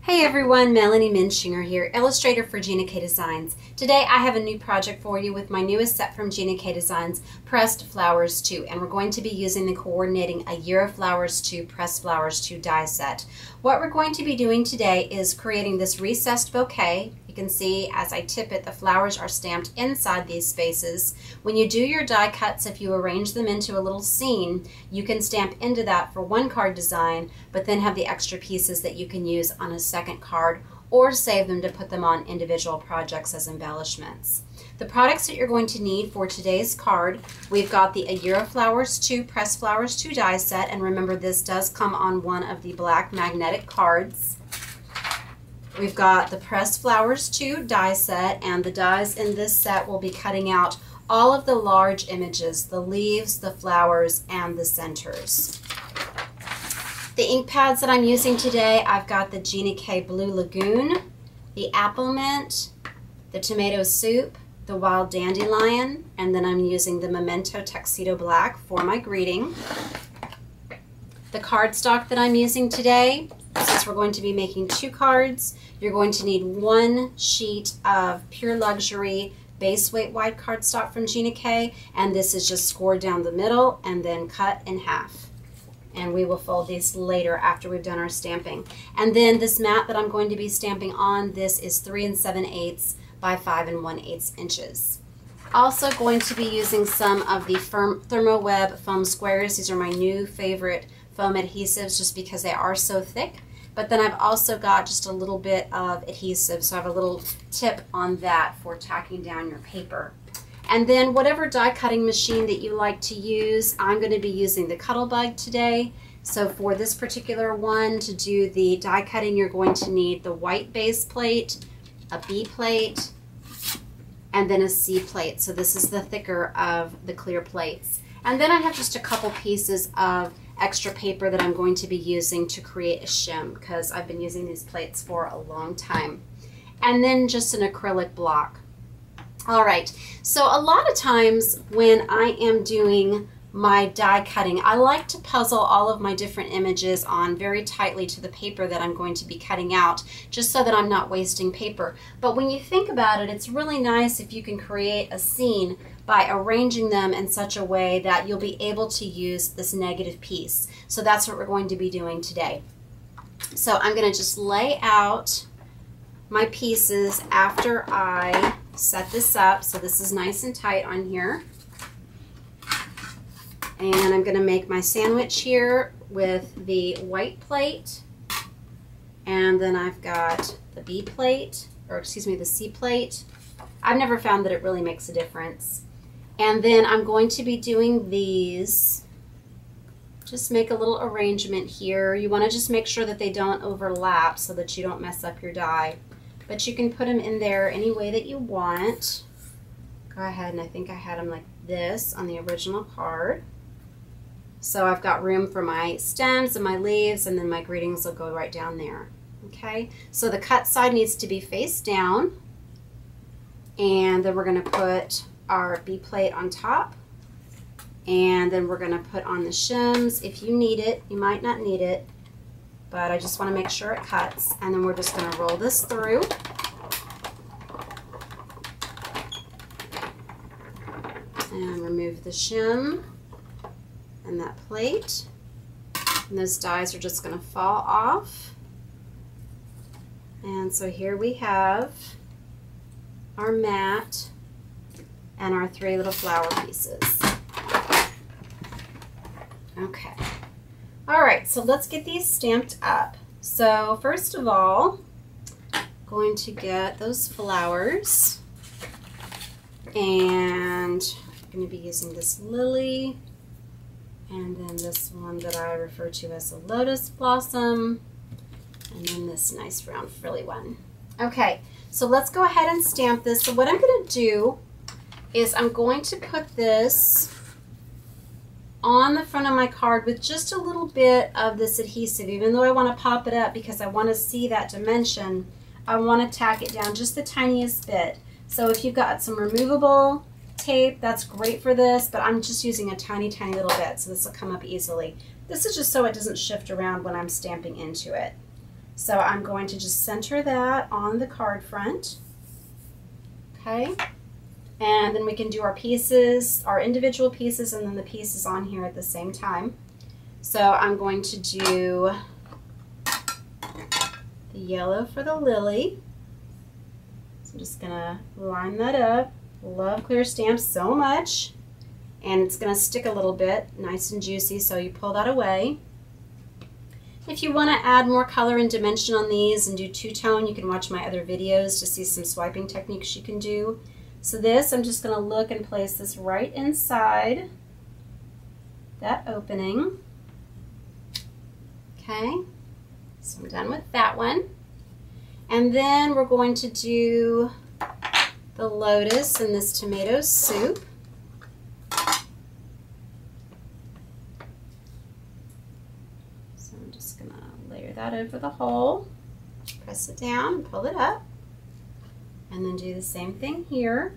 Hey everyone, Melanie Muenchinger here, illustrator for Gina K Designs. Today I have a new project for you with my newest set from Gina K Designs, Pressed Flowers 2, and we're going to be using the coordinating A Year of Flowers 2 Pressed Flowers 2 die set. What we're going to be doing today is creating this recessed bouquet. You can see as I tip it, the flowers are stamped inside these spaces. When you do your die cuts, if you arrange them into a little scene, you can stamp into that for one card design, but then have the extra pieces that you can use on a second card or save them to put them on individual projects as embellishments. The products that you're going to need for today's card, we've got the A Year of Flowers 2 Pressed Flowers 2 die set, and remember this does come on one of the black magnetic cards. We've got the Pressed Flowers 2 die set, and the dies in this set will be cutting out all of the large images, the leaves, the flowers, and the centers. The ink pads that I'm using today, I've got the Gina K Blue Lagoon, the Applemint, the Tomato Soup, the Wild Dandelion, and then I'm using the Memento Tuxedo Black for my greeting. The cardstock that I'm using today, since we're going to be making 2 cards, you're going to need 1 sheet of Pure Luxury base weight wide cardstock from Gina K, and this is just scored down the middle and then cut in half. And we will fold these later after we've done our stamping. And then this mat that I'm going to be stamping on, this is 3 7/8 by 5 1/8 inches. Also going to be using some of the Thermo Web foam squares. These are my new favorite foam adhesives just because they are so thick. But then I've also got just a little bit of adhesive, so I have a little tip on that for tacking down your paper. And then whatever die cutting machine that you like to use, I'm going to be using the Cuttlebug today. So for this particular one, to do the die cutting, you're going to need the white base plate, a B plate, and then a C plate. So this is the thicker of the clear plates. And then I have just a couple pieces of extra paper that I'm going to be using to create a shim because I've been using these plates for a long time. And then just an acrylic block. All right, so a lot of times when I am doing my die cutting, I like to puzzle all of my different images on very tightly to the paper that I'm going to be cutting out, just so that I'm not wasting paper. But when you think about it, it's really nice if you can create a scene by arranging them in such a way that you'll be able to use this negative piece. So that's what we're going to be doing today. So I'm going to just lay out my pieces after I set this up. So this is nice and tight on here. And I'm going to make my sandwich here with the white plate. And then I've got the B plate, or excuse me, the C plate. I've never found that it really makes a difference. And then I'm going to be doing these. Just make a little arrangement here. You want to just make sure that they don't overlap so that you don't mess up your die. But you can put them in there any way that you want. Go ahead, and I think I had them like this on the original card. So I've got room for my stems and my leaves, and then my greetings will go right down there. Okay, so the cut side needs to be face down. And then we're going to put our B plate on top. And then we're going to put on the shims. If you need it, you might not need it, but I just want to make sure it cuts. And then we're just going to roll this through. And remove the shim and that plate. And those dies are just going to fall off. And so here we have our mat and our 3 little flower pieces. Okay. All right, so let's get these stamped up. So first of all, I'm going to get those flowers, and I'm going to be using this lily, and then this one that I refer to as a lotus blossom, and then this nice round frilly one. Okay, so let's go ahead and stamp this. So what I'm going to do is I'm going to put this on the front of my card with just a little bit of this adhesive. Even though I want to pop it up because I want to see that dimension, I want to tack it down just the tiniest bit. So if you've got some removable tape, that's great for this, but I'm just using a tiny little bit, so this will come up easily. This is just so it doesn't shift around when I'm stamping into it. So I'm going to just center that on the card front. Okay. And then we can do our pieces, our individual pieces, and then the pieces on here at the same time. So I'm going to do the yellow for the lily. So I'm just going to line that up. Love clear stamps so much. And it's going to stick a little bit, nice and juicy, so you pull that away. If you want to add more color and dimension on these and do two-tone, you can watch my other videos to see some swiping techniques you can do. So this, I'm just going to look and place this right inside that opening. Okay, so I'm done with that one. And then we're going to do the lotus in this tomato soup. So I'm just going to layer that over the hole, press it down and pull it up. And then do the same thing here.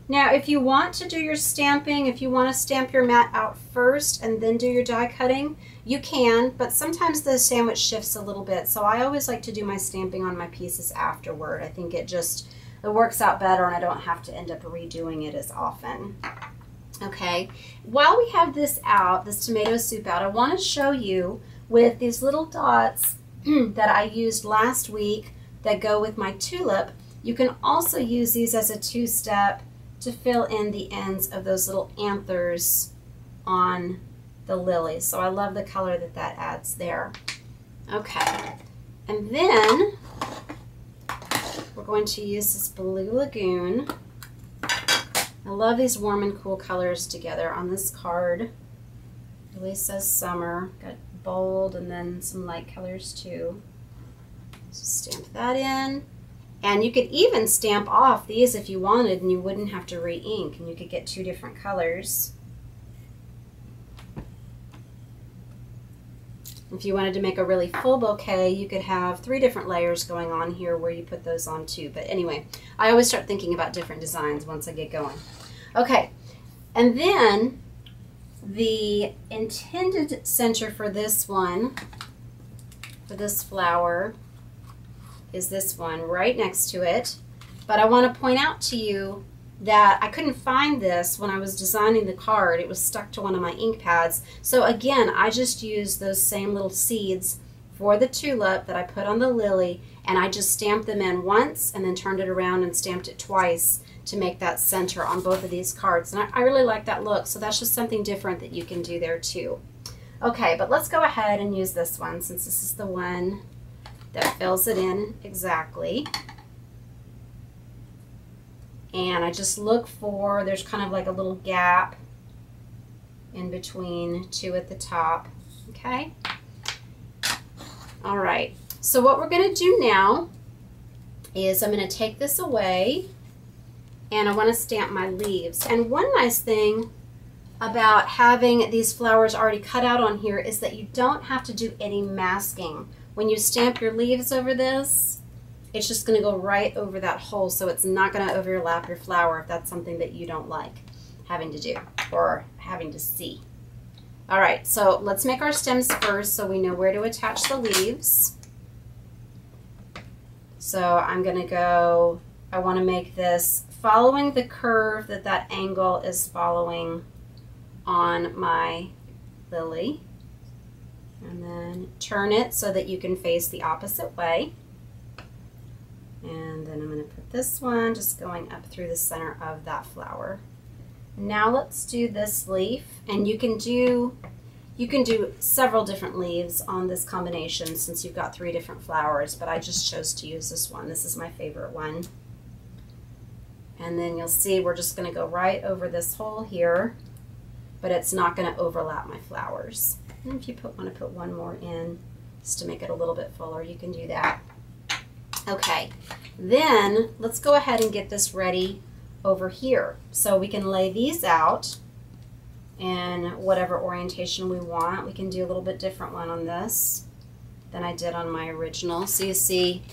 Now, if you want to do your stamping, if you want to stamp your mat out first and then do your die cutting, you can, but sometimes the sandwich shifts a little bit. So I always like to do my stamping on my pieces afterward. I think it works out better and I don't have to end up redoing it as often. Okay, while we have this out, this tomato soup out, I want to show you with these little dots that I used last week that go with my tulip. You can also use these as a two-step to fill in the ends of those little anthers on the lilies. So I love the color that that adds there. Okay, and then we're going to use this blue Lagoon. I love these warm and cool colors together on this card. It really says summer. Got bold and then some light colors too. So stamp that in. And you could even stamp off these if you wanted and you wouldn't have to re-ink, and you could get two different colors. If you wanted to make a really full bouquet, you could have 3 different layers going on here where you put those on too. But anyway, I always start thinking about different designs once I get going. Okay, and then the intended center for this one, for this flower, is this one right next to it. But I want to point out to you that I couldn't find this when I was designing the card. It was stuck to one of my ink pads. So again, I just used those same little seeds for the tulip that I put on the lily, and I just stamped them in once and then turned it around and stamped it twice to make that center on both of these cards. And I really like that look, so that's just something different that you can do there too. Okay, but let's go ahead and use this one since this is the one that fills it in exactly. And I just look for, there's kind of like a little gap in between 2 at the top. Okay. All right. So what we're going to do now is I'm going to take this away and I want to stamp my leaves. And one nice thing about having these flowers already cut out on here is that you don't have to do any masking. When you stamp your leaves over this, it's just going to go right over that hole, so it's not going to overlap your flower if that's something that you don't like having to do or having to see. All right, so let's make our stems first so we know where to attach the leaves. So I'm going to go, I want to make this following the curve that that angle is following on my lily. And then turn it so that you can face the opposite way. And then I'm going to put this one just going up through the center of that flower. Now let's do this leaf, and you can do several different leaves on this combination since you've got 3 different flowers, but I just chose to use this one. This is my favorite one. And then you'll see we're just going to go right over this hole here, but it's not going to overlap my flowers. And if you want to put one more in just to make it a little bit fuller, you can do that. Okay, then let's go ahead and get this ready over here. So we can lay these out in whatever orientation we want. We can do a little bit different one on this than I did on my original. So you see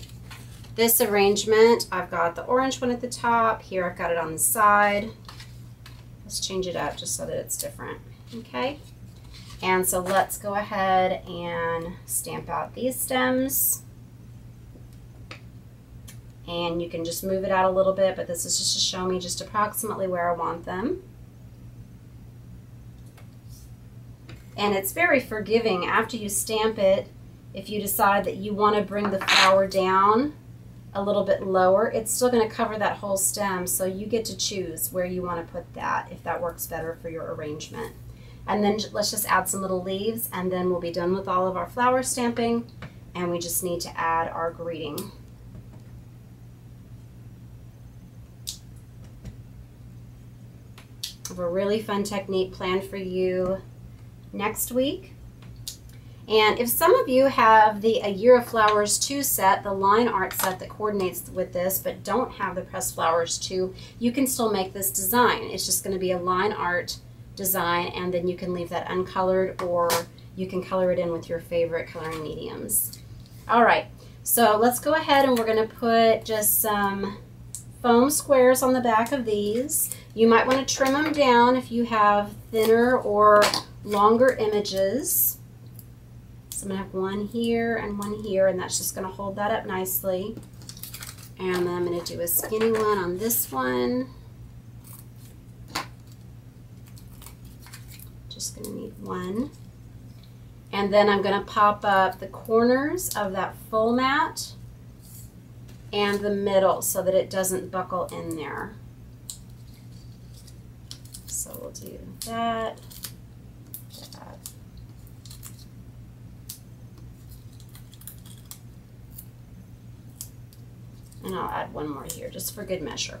this arrangement, I've got the orange one at the top. Here I've got it on the side. Let's change it up just so that it's different. Okay. And so let's go ahead and stamp out these stems. And you can just move it out a little bit, but this is just to show me just approximately where I want them. And it's very forgiving after you stamp it. If you decide that you want to bring the flower down a little bit lower, it's still going to cover that whole stem, so you get to choose where you want to put that, if that works better for your arrangement. And then let's just add some little leaves, and then we'll be done with all of our flower stamping, and we just need to add our greeting. I have a really fun technique planned for you next week. And if some of you have the A Year of Flowers 2 set, the line art set that coordinates with this, but don't have the Pressed Flowers 2, you can still make this design. It's just going to be a line art design, and then you can leave that uncolored, or you can color it in with your favorite coloring mediums. All right, so let's go ahead and we're going to put just some foam squares on the back of these. You might want to trim them down if you have thinner or longer images. So I'm going to have one here and one here, and that's just going to hold that up nicely. And then I'm going to do a skinny one on this one. Just going to need one. And then I'm going to pop up the corners of that full mat and the middle so that it doesn't buckle in there. So we'll do that. And I'll add one more here just for good measure.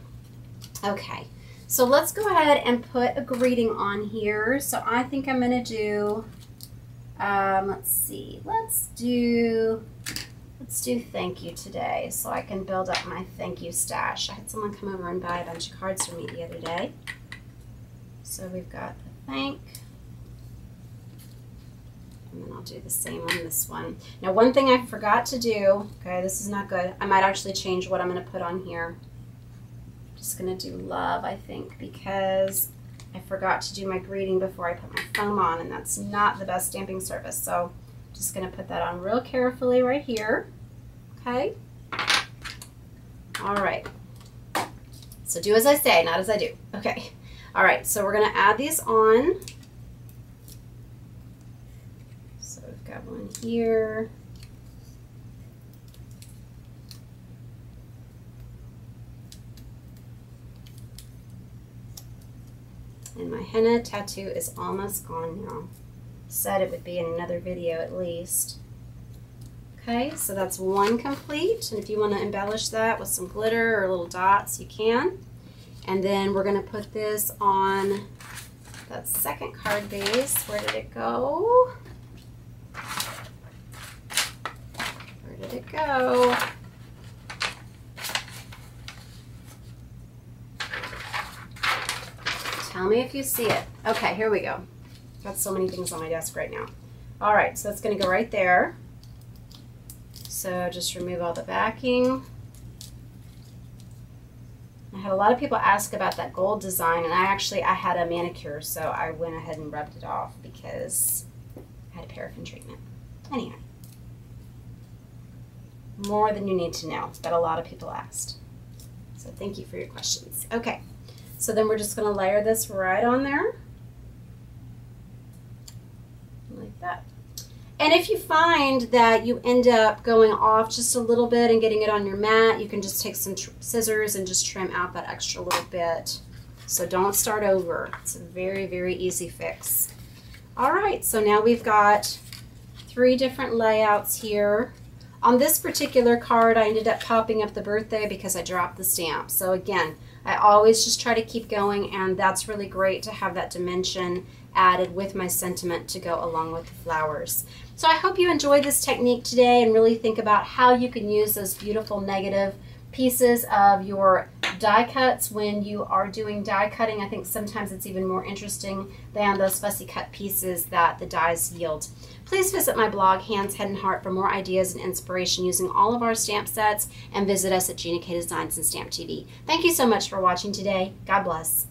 Okay, so let's go ahead and put a greeting on here. So I think I'm going to do, let's see, let's do thank you today, so I can build up my thank you stash. I had someone come over and buy a bunch of cards for me the other day. So we've got the thank, and then I'll do the same on this one. Now, one thing I forgot to do, okay, this is not good. I might actually change what I'm going to put on here. Just going to do love, I think, because I forgot to do my greeting before I put my foam on, and that's not the best stamping surface. So just going to put that on real carefully right here. Okay. All right. So do as I say, not as I do. Okay. All right. So we're going to add these on. So we've got one here. And my henna tattoo is almost gone now. Said it would be in another video at least. Okay, so that's one complete, and if you want to embellish that with some glitter or little dots, you can. And then we're going to put this on that second card base. Where did it go? Where did it go? Tell me if you see it. Okay, here we go. Got so many things on my desk right now. All right, so it's going to go right there. So just remove all the backing. I had a lot of people ask about that gold design, and I had a manicure, so I went ahead and rubbed it off because I had a paraffin treatment. Anyway, more than you need to know, but a lot of people asked. So thank you for your questions. Okay, so then we're just going to layer this right on there. Like that. And if you find that you end up going off just a little bit and getting it on your mat, you can just take some scissors and just trim out that extra little bit. So don't start over. It's a very, very easy fix. All right, so now we've got 3 different layouts here. On this particular card, I ended up popping up the birthday because I dropped the stamp. So again, I always just try to keep going, and that's really great to have that dimension added with my sentiment to go along with the flowers. So I hope you enjoyed this technique today and really think about how you can use those beautiful negative pieces of your die cuts when you are doing die cutting. I think sometimes it's even more interesting than those fussy cut pieces that the dies yield. Please visit my blog, Hands, Head, and Heart, for more ideas and inspiration using all of our stamp sets, and visit us at Gina K Designs and Stamp TV. Thank you so much for watching today. God bless.